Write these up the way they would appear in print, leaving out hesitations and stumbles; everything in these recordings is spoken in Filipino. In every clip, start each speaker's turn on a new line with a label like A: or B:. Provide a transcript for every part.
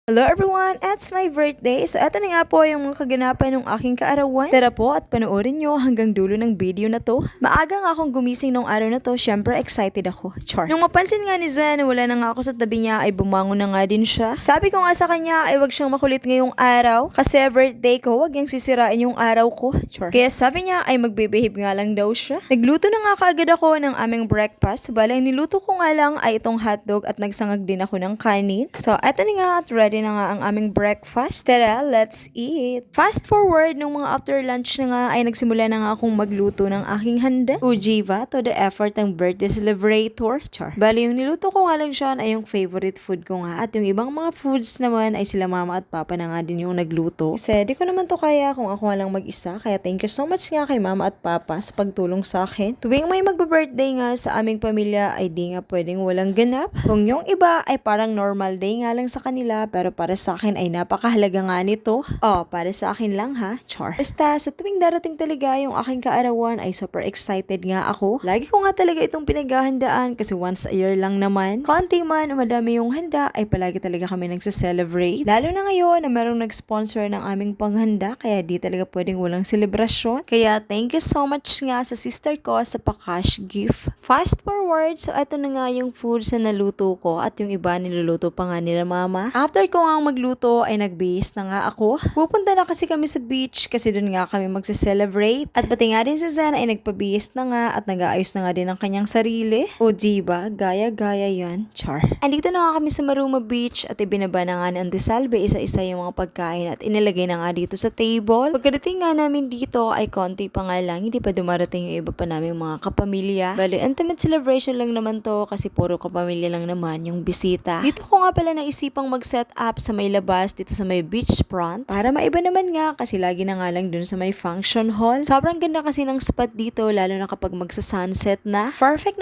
A: Hello everyone! It's my birthday! So eto na nga po yung mga kaganapan ng aking kaarawan. Tara po at panoorin nyo hanggang dulo ng video na to. Maaga nga akong gumising nung araw na to, syempre excited ako. Char. Nung mapansin nga ni Zen na wala na nga ako sa tabi niya ay bumangon na nga din siya. Sabi ko nga sa kanya ay wag siyang makulit ngayong araw kasi birthday ko, wag niyang sisirain yung araw ko. Char. Kaya sabi niya ay magbebehave nga lang daw siya. Nagluto na nga kaagad ako ng aming breakfast. Balay niluto ko nga lang ay itong hotdog at nagsangag din ako ng kanin. So eto na nga at ready na nga ang aming breakfast. Tara, let's eat! Fast forward, nung mga after lunch na nga ay nagsimula na nga akong magluto ng aking handa. Ujiva to the effort ng birthday celebrator. Char. Bali, yung niluto ko nga lang siya ay yung favorite food ko nga. At yung ibang mga foods naman ay sila mama at papa na nga din yung nagluto. Kasi di ko naman to kaya kung ako nga lang mag-isa. Kaya thank you so much nga kay mama at papa sa pagtulong sa akin. Tuwing may magbe-birthday nga sa aming pamilya ay di nga pwedeng walang ganap. Kung yung iba ay parang normal day nga lang sa kanila, pero para sa akin ay napakahalaga nga nito. Para sa akin lang ha, char. Basta sa tuwing darating talaga yung aking kaarawan ay super excited nga ako. Lagi ko nga talaga itong pinaghahandaan kasi once a year lang naman. Konti man o madami yung handa ay palagi talaga kami nagsa-celebrate. Lalo na ngayon na merong nag-sponsor ng aming panghanda kaya di talaga pwedeng walang selebrasyon. Kaya thank you so much nga sa sister ko sa pa-cash gift. Fast forward, so ito na nga yung foods na naluto ko at yung iba niluluto pa nga nila mama. After ko nga magluto ay nagbihis na nga ako. Pupunta na kasi kami sa beach kasi doon nga kami magse-celebrate. At pati nga din si Zen ay nagpabihis na nga at nag-aayos na nga din ang kanyang sarili. O diba, gaya-gaya yan. Char. Andito na nga kami sa Maruma Beach at ibinaba na nga ni Auntie Salve isa-isa yung mga pagkain at inilagay na nga dito sa table. Pagkadating nga namin dito ay konti pa nga lang, hindi pa dumarating yung iba pa naming mga kapamilya. Bali, intimate celebration lang naman to kasi puro kapamilya lang naman yung bisita. Dito ko nga pala naisipang mag-set up sa may labas dito sa may beach front para maiba naman nga kasi lagi na nga lang dun sa may function hall. Sobrang ganda kasi ng spot dito lalo na kapag magsa-sunset na. Perfect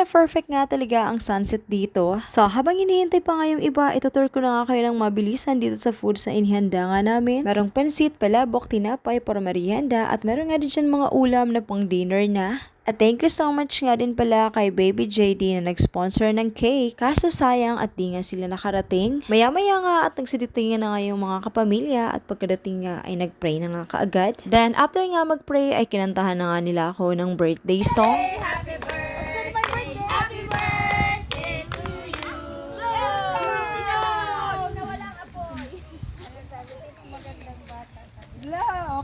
A: nga talaga ang sunset dito. So habang hinihintay pa nga yung iba, itutur ko na nga kayo ng mabilisan dito sa foods na inihanda nga namin. Merong pansit, palabok, tinapay, para merienda at meron nga din dyan mga ulam na pang dinner na. At thank you so much nga din pala kay Baby JD na nag-sponsor ng cake. Kaso sayang at di nga sila nakarating. Maya-maya nga at nagsiditingan na nga yung mga kapamilya at pagkadating nga ay nag-pray na nga kaagad. Then after nga mag-pray ay kinantahan na nga nila ako ng birthday song.
B: Happy birthday! Happy birthday to you! Nawalang apoy. Magandang bata.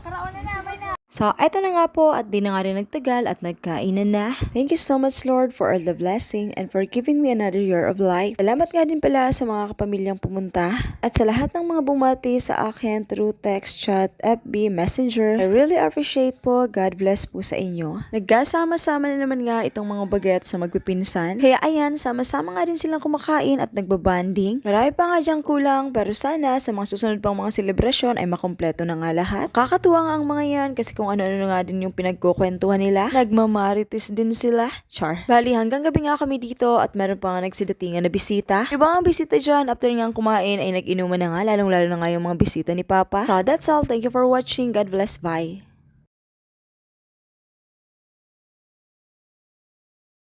B: Karaon na naman na.
A: So, eto na nga po at di na nga rin nagtagal at nagkainan na. Thank you so much Lord for all the blessing and for giving me another year of life. Salamat nga din pala sa mga kapamilyang pumunta at sa lahat ng mga bumati sa akin through text, chat, FB, Messenger. I really appreciate po. God bless po sa inyo. Nagkasama-sama na naman nga itong mga bagets sa magpipinsan. Kaya ayan, sama-sama nga din silang kumakain at nagbabanding. Marami pa nga dyang kulang pero sana sa mga susunod pang mga selebrasyon ay makompleto na nga lahat. Kakatuwa nga ang mga yan kasi kung ano-ano nga din yung pinagkukwentuhan nila. Nagmamarites din sila. Char. Bali, hanggang gabi nga kami dito at meron pa nga nagsidatingan na bisita. Yung mga bisita dyan, after nga kumain ay nag-inuman na nga, lalong-lalo na nga yung mga bisita ni Papa. So, that's all. Thank you for watching. God bless. Bye.